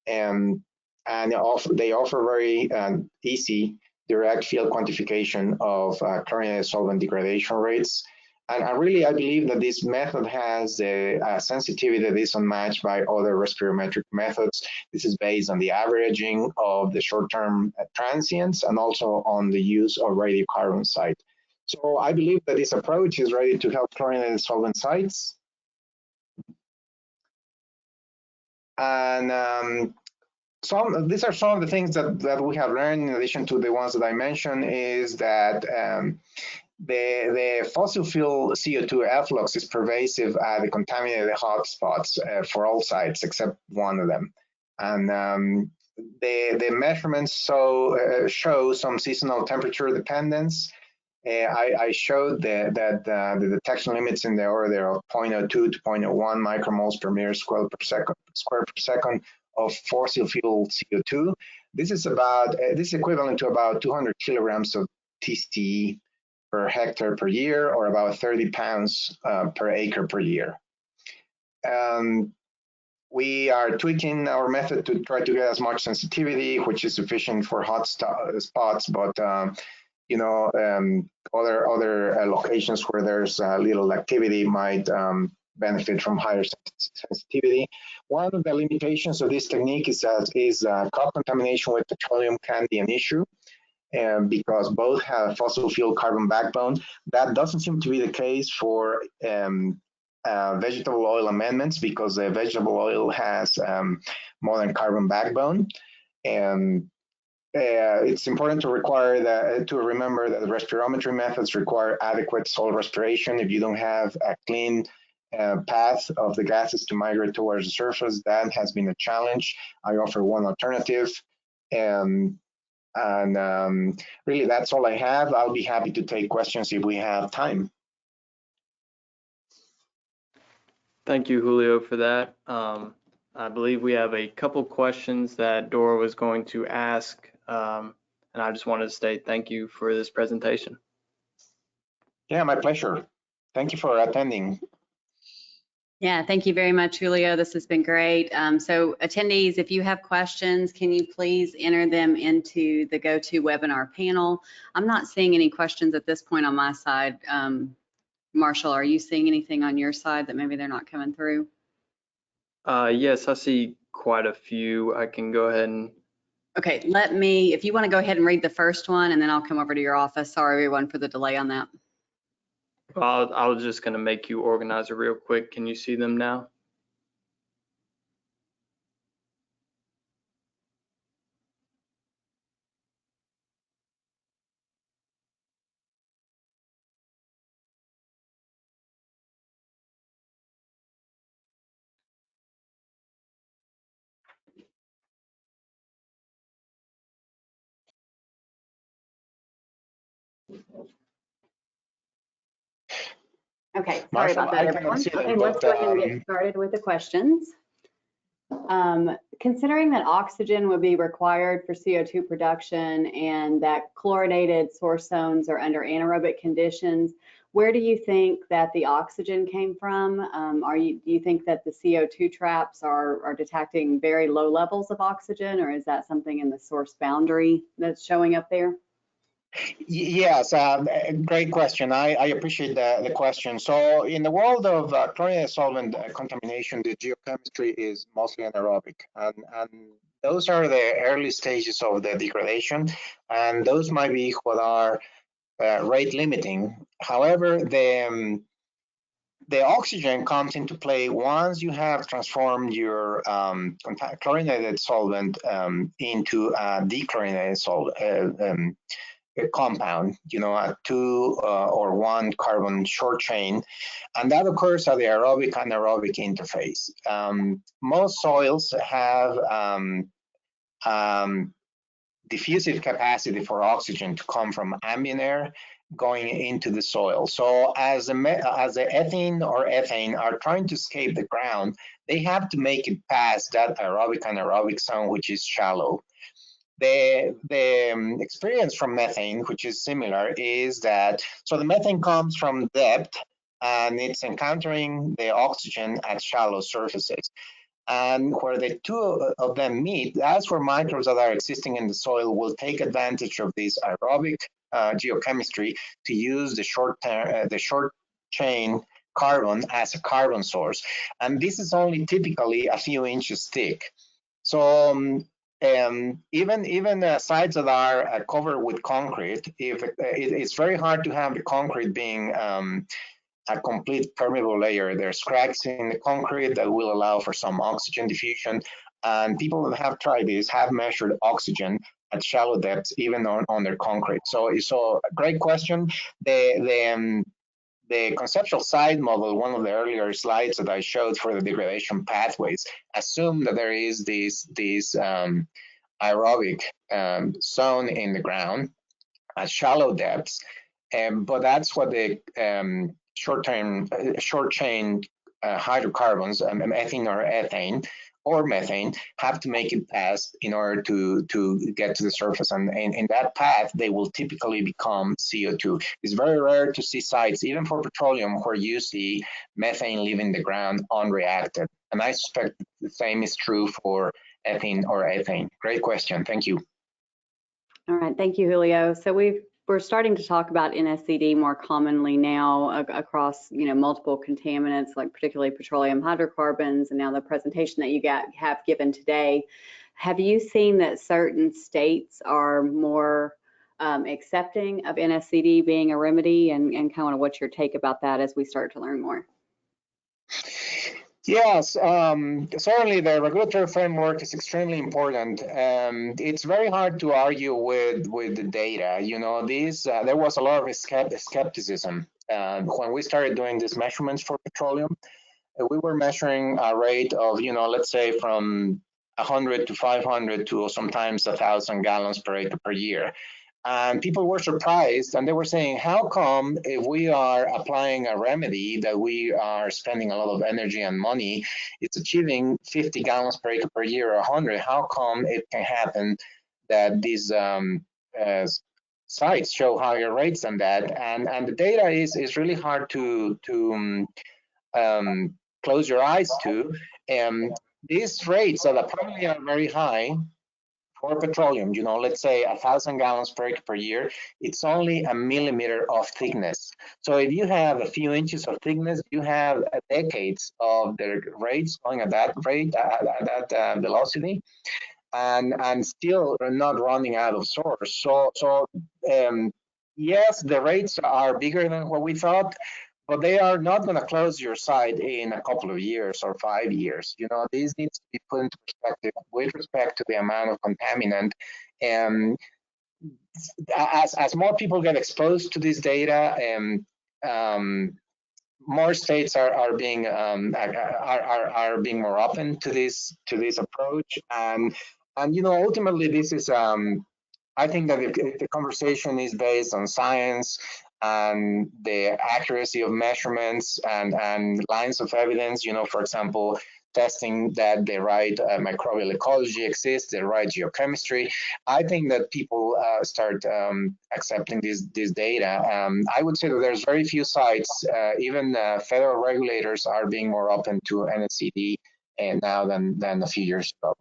and they offer very easy direct field quantification of chlorinated solvent degradation rates. And I believe that this method has a sensitivity that is unmatched by other respirometric methods. This is based on the averaging of the short-term transients and also on the use of radiocarbon site. So I believe that this approach is ready to help chlorinated solvent sites. And these are some of the things that we have learned in addition to the ones that I mentioned, is that the fossil fuel CO2 efflux is pervasive at the contaminated hotspots for all sites except one of them. And the measurements show some seasonal temperature dependence. I showed that the detection limits in the order of 0.02 to 0.01 micromoles per meter squared per second of fossil fuel CO2. This is equivalent to about 200 kilograms of TCE per hectare per year, or about 30 pounds per acre per year. We are tweaking our method to try to get as much sensitivity, which is sufficient for hot spots, but other locations where there's little activity might benefit from higher sensitivity. One of the limitations of this technique is crop contamination with petroleum can be an issue, because both have fossil fuel carbon backbone. That doesn't seem to be the case for vegetable oil amendments, because the vegetable oil has modern carbon backbone. it's important to remember that the respirometry methods require adequate soil respiration. If you don't have a clean path of the gases to migrate towards the surface, that has been a challenge. I offer one alternative. Really, that's all I have. I'll be happy to take questions if we have time. Thank you, Julio, for that. I believe we have a couple questions that Dora was going to ask, and I just wanted to state thank you for this presentation. Yeah, my pleasure. Thank you for attending. Yeah, thank you very much, Julio. This has been great. So attendees, if you have questions, can you please enter them into the GoToWebinar panel? I'm not seeing any questions at this point on my side. Marshall, are you seeing anything on your side that maybe they're not coming through? Yes, I see quite a few. I can go ahead and... Okay, if you want to go ahead and read the first one, and then I'll come over to your office. Sorry, everyone, for the delay on that. I was just going to make you organize it real quick. Can you see them now? Okay, sorry about that, everyone. Okay, let's go ahead and get started with the questions. Considering that oxygen would be required for CO2 production and that chlorinated source zones are under anaerobic conditions, where do you think that the oxygen came from? Do you think that the CO2 traps are detecting very low levels of oxygen, or is that something in the source boundary that's showing up there? Yes, great question. I appreciate the question. So in the world of chlorinated solvent contamination, the geochemistry is mostly anaerobic. And those are the early stages of the degradation. And those might be what are rate limiting. However, the oxygen comes into play once you have transformed your chlorinated solvent into a dechlorinated solvent. A compound, a 2 or 1 carbon short chain, and that occurs at the aerobic anaerobic interface. Most soils have diffusive capacity for oxygen to come from ambient air going into the soil. So as the ethene or ethane are trying to escape the ground, they have to make it past that aerobic anaerobic zone, which is shallow. The experience from methane, which is similar, is that, so the methane comes from depth and it's encountering the oxygen at shallow surfaces. And where the two of them meet, that's where microbes that are existing in the soil will take advantage of this aerobic geochemistry to use the short chain carbon as a carbon source. And this is only typically a few inches thick. So even sites that are covered with concrete, it's very hard to have the concrete being a complete permeable layer. There's cracks in the concrete that will allow for some oxygen diffusion. And people that have tried this have measured oxygen at shallow depths, even on their concrete. So a great question. The conceptual side model, one of the earlier slides that I showed for the degradation pathways, assume that there is this aerobic zone in the ground at shallow depths, but that's what the short chain hydrocarbons, ethene or ethane or methane, have to make it past in order to get to the surface. And in that path, they will typically become CO2. It's very rare to see sites, even for petroleum, where you see methane leaving the ground unreacted. And I suspect the same is true for ethene or ethane. Great question. Thank you. All right. Thank you, Julio. So we're starting to talk about NSCD more commonly now across multiple contaminants, like particularly petroleum hydrocarbons, and now the presentation that you have given today. Have you seen that certain states are more accepting of NSCD being a remedy, and kind of what's your take about that as we start to learn more? Yes, certainly the regulatory framework is extremely important. It's very hard to argue with the data. You know, there was a lot of skepticism when we started doing these measurements for petroleum. We were measuring a rate of, let's say from 100 to 500 to sometimes 1,000 gallons per acre per year. And people were surprised and they were saying, how come if we are applying a remedy that we are spending a lot of energy and money, it's achieving 50 gallons per acre per year or 100, how come it can happen that these sites show higher rates than that? And the data is really hard to close your eyes to. These rates that apparently are very high for petroleum, let's say 1,000 gallons per acre per year, it's only a millimeter of thickness. So if you have a few inches of thickness, you have decades of the rates going at that rate, at that velocity, and still not running out of source. So yes, the rates are bigger than what we thought, but they are not going to close your site in a couple of years or 5 years. This needs to be put into perspective with respect to the amount of contaminant. And as more people get exposed to this data, more states are being more open to this approach. And ultimately, this is I think that if the conversation is based on science and the accuracy of measurements and lines of evidence, for example, testing that the right microbial ecology exists, the right geochemistry, I think that people start accepting this data. I would say that there's very few sites, even federal regulators are being more open to NSCD now than a few years ago.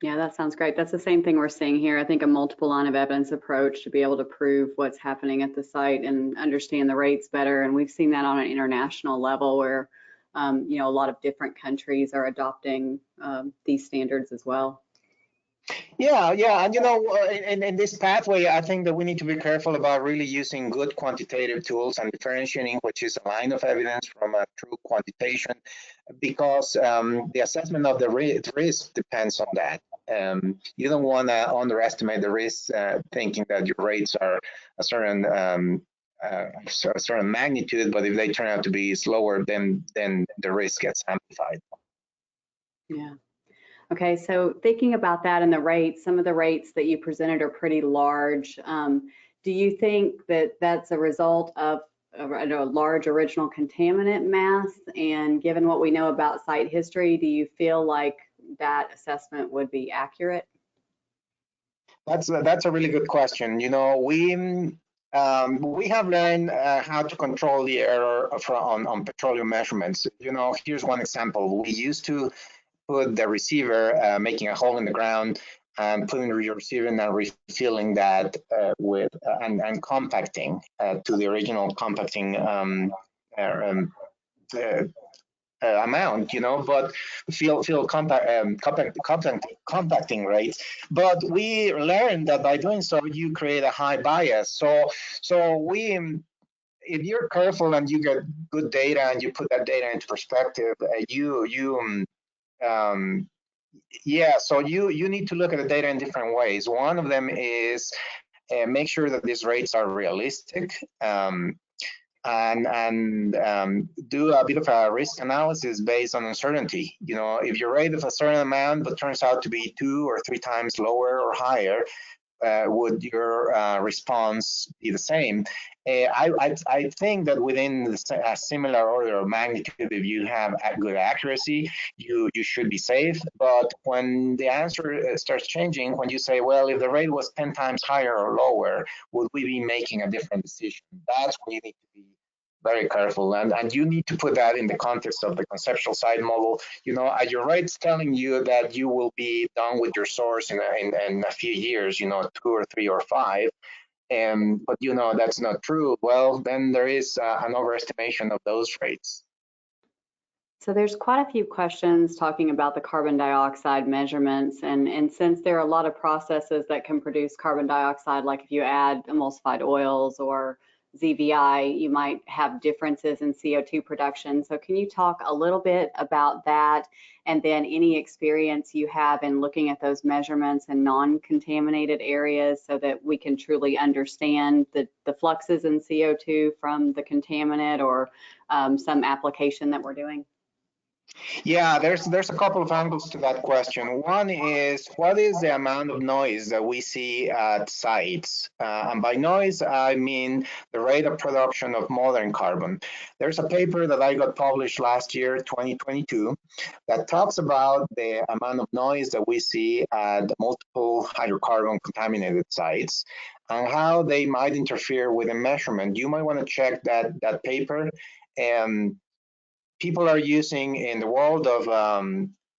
Yeah, that sounds great. That's the same thing we're seeing here. I think a multiple line of evidence approach to be able to prove what's happening at the site and understand the rates better. And we've seen that on an international level where, a lot of different countries are adopting these standards as well. Yeah, and in this pathway, I think that we need to be careful about really using good quantitative tools and differentiating which is a line of evidence from a true quantitation, because the assessment of the risk depends on that. You don't want to underestimate the risk, thinking that your rates are a certain magnitude, but if they turn out to be slower, then the risk gets amplified. Yeah. Okay, so thinking about that and the rates, some of the rates that you presented are pretty large. Do you think that that's a result of a large original contaminant mass? And given what we know about site history, do you feel like that assessment would be accurate? That's a really good question. We have learned how to control the error on petroleum measurements. Here's one example. We used to put the receiver, making a hole in the ground and putting your receiver in and refilling that with and compacting to the original compacting amount, but compacting rates. But we learned that by doing so, you create a high bias. So we, if you're careful and you get good data and you put that data into perspective, so you need to look at the data in different ways. One of them is make sure that these rates are realistic, and do a bit of a risk analysis based on uncertainty. If your rate is a certain amount but turns out to be 2 or 3 times lower or higher, would your response be the same? I think that within a similar order of magnitude, if you have good accuracy, you should be safe. But when the answer starts changing, when you say, well, if the rate was 10 times higher or lower, would we be making a different decision? That's when you need to be very careful, and you need to put that in the context of the conceptual site model. Are your rates telling you that you will be done with your source in a few years, 2 or 3 or 5, but that's not true? Well, then there is an overestimation of those rates. So there's quite a few questions talking about the carbon dioxide measurements, and since there are a lot of processes that can produce carbon dioxide, like if you add emulsified oils or ZVI, you might have differences in CO2 production. So can you talk a little bit about that, and then any experience you have in looking at those measurements in non-contaminated areas so that we can truly understand the fluxes in CO2 from the contaminant or some application that we're doing? Yeah, there's a couple of angles to that question. One is, what is the amount of noise that we see at sites? And by noise, I mean the rate of production of modern carbon. There's a paper that I got published last year, 2022, that talks about the amount of noise that we see at multiple hydrocarbon contaminated sites and how they might interfere with a measurement. You might want to check that paper. People are using, in the world of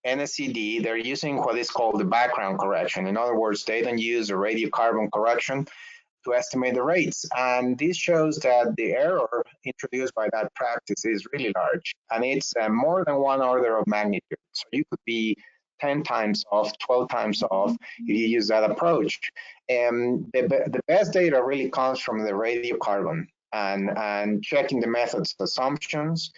NSCD, they're using what is called the background correction. In other words, they don't use a radiocarbon correction to estimate the rates. And this shows that the error introduced by that practice is really large. And it's more than one order of magnitude. So you could be 10 times off, 12 times off if you use that approach. And the best data really comes from the radiocarbon and checking the method's assumptions.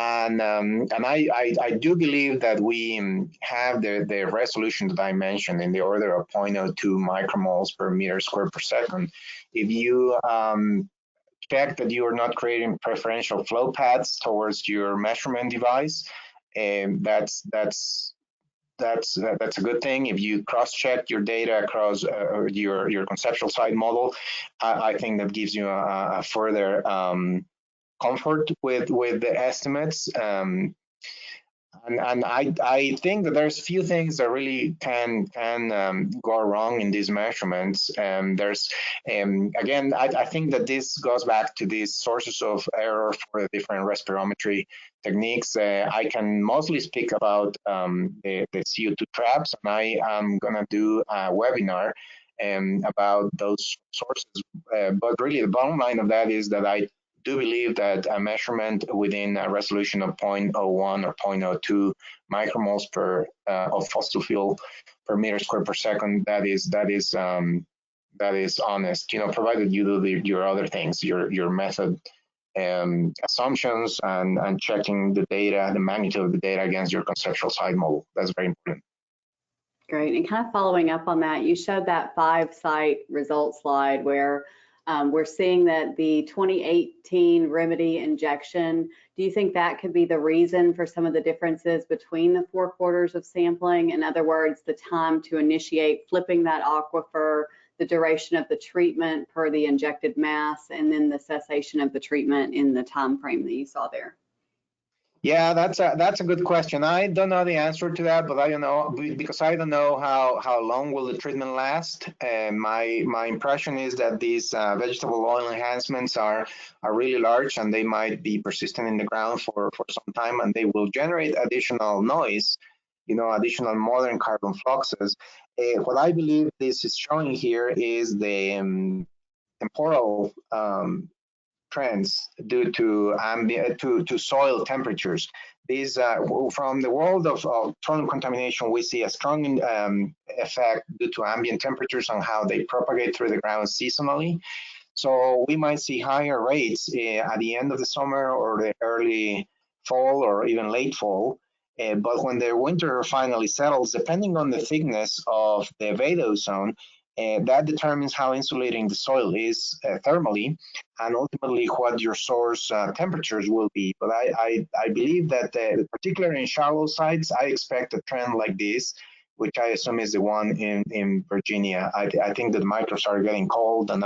And I do believe that we have the resolution that I mentioned in the order of 0.02 micromoles per meter squared per second. If you check that you are not creating preferential flow paths towards your measurement device, that's a good thing. If you cross-check your data across your conceptual site model, I think that gives you a further comfort with the estimates. And I think that there's few things that really can go wrong in these measurements. There's again, I think that this goes back to these sources of error for the different respirometry techniques. I can mostly speak about the CO2 traps, and I am gonna do a webinar about those sources. But really, the bottom line of that is that I do believe that a measurement within a resolution of 0.01 or 0.02 micromoles per of fossil fuel per meter squared per second, that is honest, you know, provided you do your other things, your method assumptions and checking the data, the magnitude of the data against your conceptual site model. That's very important. Great. And kind of following up on that, you showed that 5-site result slide where we're seeing that the 2018 remedy injection, do you think that could be the reason for some of the differences between the 4 quarters of sampling? In other words, the time to initiate flipping that aquifer, the duration of the treatment per the injected mass, and then the cessation of the treatment in the time frame that you saw there? Yeah, that's a good question. I don't know the answer to that, but I don't know, because I don't know how long will the treatment last. My impression is that these vegetable oil enhancements are really large, and they might be persistent in the ground for some time, and they will generate additional noise, you know, additional modern carbon fluxes. What I believe this is showing here is the temporal trends due to soil temperatures. These from the world of petroleum contamination, we see a strong effect due to ambient temperatures on how they propagate through the ground seasonally. So we might see higher rates at the end of the summer or the early fall or even late fall. But when the winter finally settles, depending on the thickness of the vadose ozone, that determines how insulating the soil is thermally, and ultimately what your source temperatures will be. But I believe that particularly in shallow sites, I expect a trend like this, which I assume is the one in Virginia. I think that the microbes are getting cold and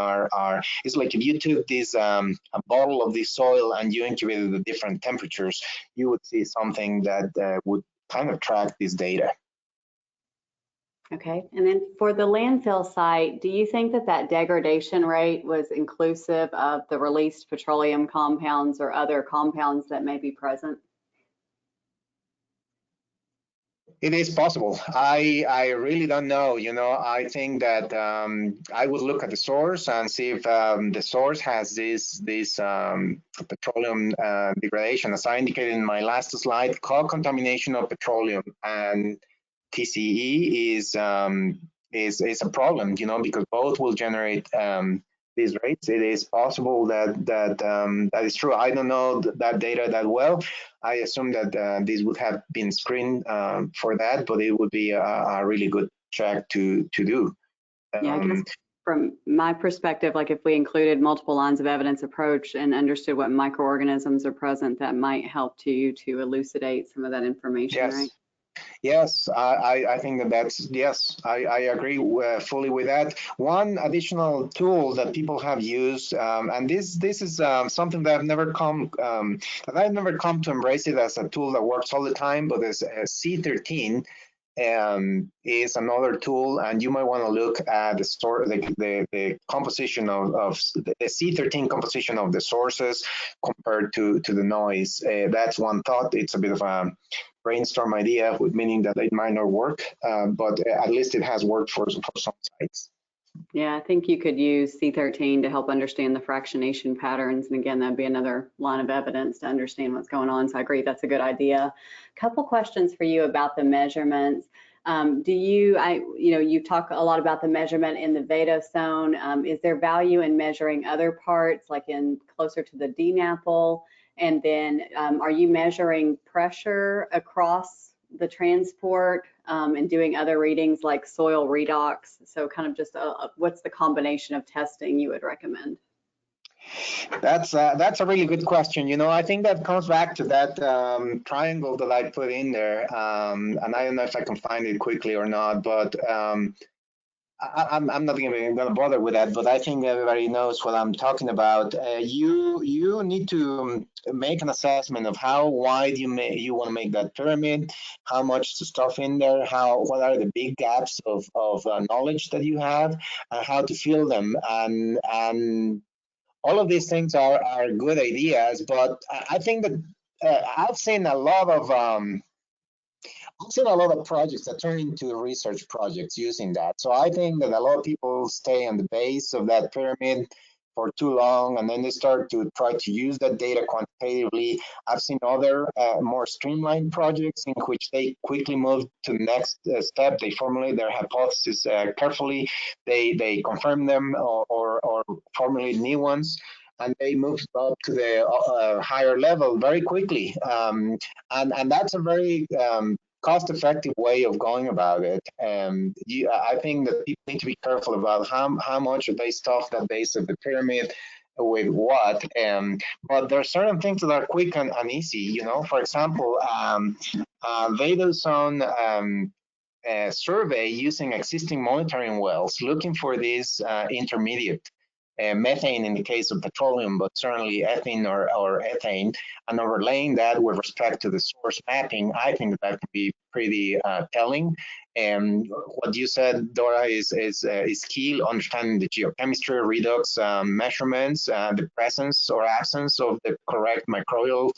it's like if you took this a bottle of this soil and you incubated at different temperatures, you would see something that would kind of track this data. Okay, and then for the landfill site, do you think that degradation rate was inclusive of the released petroleum compounds or other compounds that may be present? It is possible. I really don't know. You know, I think that I would look at the source and see if the source has this petroleum degradation. As I indicated in my last slide, co-contamination of petroleum and TCE is a problem, you know, because both will generate these rates. It is possible that is true. I don't know that data that well. I assume that these would have been screened for that, but it would be a really good check to do. Yeah, I guess from my perspective, like if we included multiple lines of evidence approach and understood what microorganisms are present, that might help to elucidate some of that information, yes. right? Yes, I think that's, yes, I agree fully with that. One additional tool that people have used, and this is something that I've never come to embrace it as a tool that works all the time, but as C13 is another tool, and you might want to look at the composition of the C13 composition of the sources compared to the noise. That's one thought. It's a bit of a brainstorm idea, meaning that it might not work, but at least it has worked for some sites. Yeah, I think you could use C13 to help understand the fractionation patterns. And again, that'd be another line of evidence to understand what's going on. So I agree, that's a good idea. Couple questions for you about the measurements. You talk a lot about the measurement in the vadosone. Is there value in measuring other parts, like in closer to the DNAPL? And then are you measuring pressure across the transport and doing other readings like soil redox? So kind of just what's the combination of testing you would recommend? That's a really good question. You know, I think that comes back to that triangle that I put in there, and I don't know if I can find it quickly or not, but I'm not even going to bother with that, but I think everybody knows what I'm talking about. You need to make an assessment of how wide you want to make that pyramid, how much stuff in there, what are the big gaps of knowledge that you have, and how to fill them. And all of these things are good ideas, but I think that I've seen a lot of projects that turn into research projects using that. So I think that a lot of people stay on the base of that pyramid for too long, and then they start to try to use that data quantitatively. I've seen other more streamlined projects in which they quickly move to the next step. They formulate their hypotheses carefully. They confirm them or formulate new ones, and they move up to the higher level very quickly. And that's a very cost-effective way of going about it. I think that people need to be careful about how much they stuff that base of the pyramid with what. But there are certain things that are quick and easy. You know, for example, vadosone survey using existing monitoring wells, looking for this intermediate. Methane in the case of petroleum, but certainly ethane or ethane, and overlaying that with respect to the source mapping, I think that could be pretty telling. And what you said, Dora, is key, understanding the geochemistry, redox measurements, the presence or absence of the correct microbial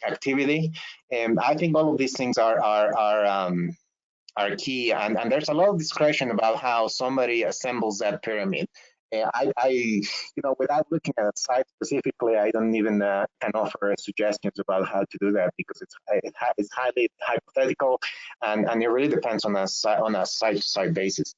activity. And I think all of these things are key, and there's a lot of discretion about how somebody assembles that pyramid. Without looking at a site specifically, I don't even can offer suggestions about how to do that, because it's highly hypothetical, and it really depends on a site-to-site basis.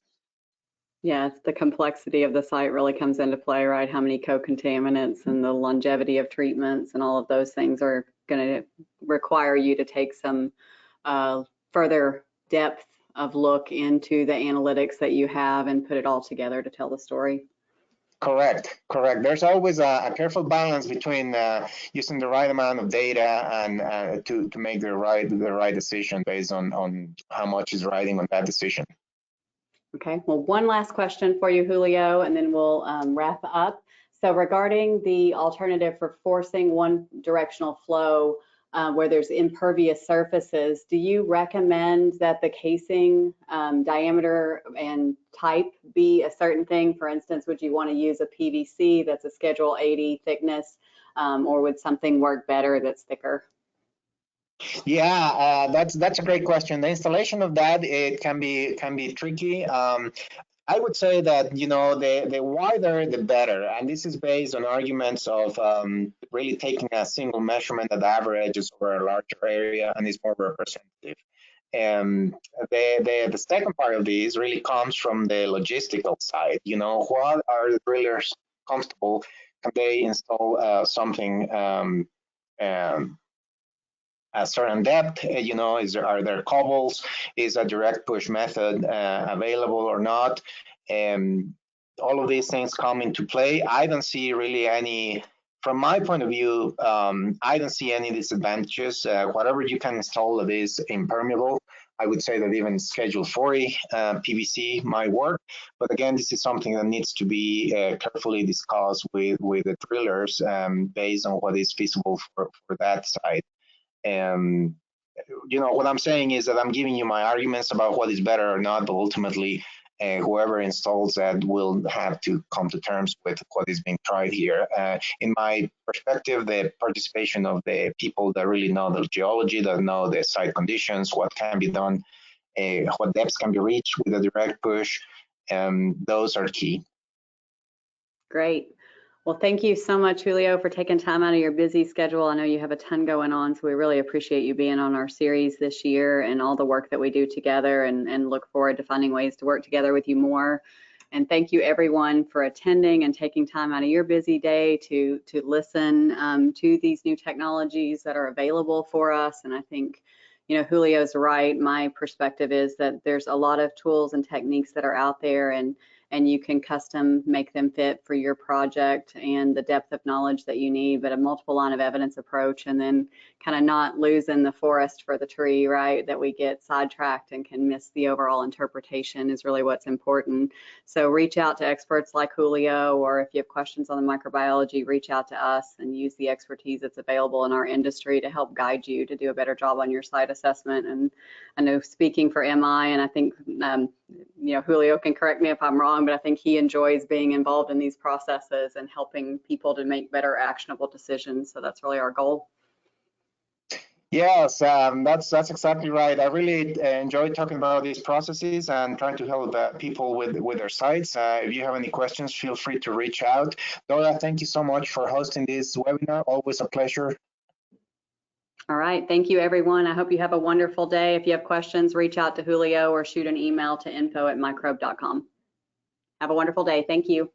Yeah, it's the complexity of the site really comes into play, right? How many co-contaminants and the longevity of treatments and all of those things are going to require you to take some further depth of look into the analytics that you have and put it all together to tell the story. Correct. There's always a careful balance between using the right amount of data and to make the right decision based on how much is riding on that decision. Okay, well, one last question for you, Julio, and then we'll wrap up. So regarding the alternative for forcing one directional flow where there's impervious surfaces, do you recommend that the casing diameter and type be a certain thing? For instance, would you want to use a PVC that's a Schedule 80 thickness, or would something work better that's thicker? Yeah, that's a great question. The installation of that, it can be tricky. I would say that, the wider the better, and this is based on arguments of really taking a single measurement that averages over a larger area and is more representative. The second part of this really comes from the logistical side. You know, what are the drillers comfortable? Can they install something a certain depth? You know, are there cobbles? Is a direct push method available or not? All of these things come into play. I don't see really any, from my point of view, I don't see any disadvantages. Whatever you can install that is impermeable, I would say that even Schedule 40 PVC might work. But again, this is something that needs to be carefully discussed with the drillers based on what is feasible for that side. You know, what I'm saying is that I'm giving you my arguments about what is better or not, but ultimately, whoever installs that will have to come to terms with what is being tried here. In my perspective, the participation of the people that really know the geology, that know the site conditions, what can be done, what depths can be reached with a direct push, those are key. Great. Well, thank you so much, Julio, for taking time out of your busy schedule. I know you have a ton going on, so we really appreciate you being on our series this year and all the work that we do together, and look forward to finding ways to work together with you more. And thank you, everyone, for attending and taking time out of your busy day to listen to these new technologies that are available for us. And I think, you know, Julio's right. My perspective is that there's a lot of tools and techniques that are out there, and you can custom make them fit for your project and the depth of knowledge that you need, but a multiple line of evidence approach, and then kind of not losing the forest for the tree, right? That we get sidetracked and can miss the overall interpretation is really what's important. So reach out to experts like Julio, or if you have questions on the microbiology, reach out to us and use the expertise that's available in our industry to help guide you to do a better job on your site assessment. And I know, speaking for MI, and I think, you know, Julio can correct me if I'm wrong, but I think he enjoys being involved in these processes and helping people to make better actionable decisions. So that's really our goal. Yes, that's exactly right. I really enjoy talking about these processes and trying to help people with their sites. If you have any questions, feel free to reach out. Dora, thank you so much for hosting this webinar. Always a pleasure. All right. Thank you, everyone. I hope you have a wonderful day. If you have questions, reach out to Julio or shoot an email to info@microbe.com. Have a wonderful day. Thank you.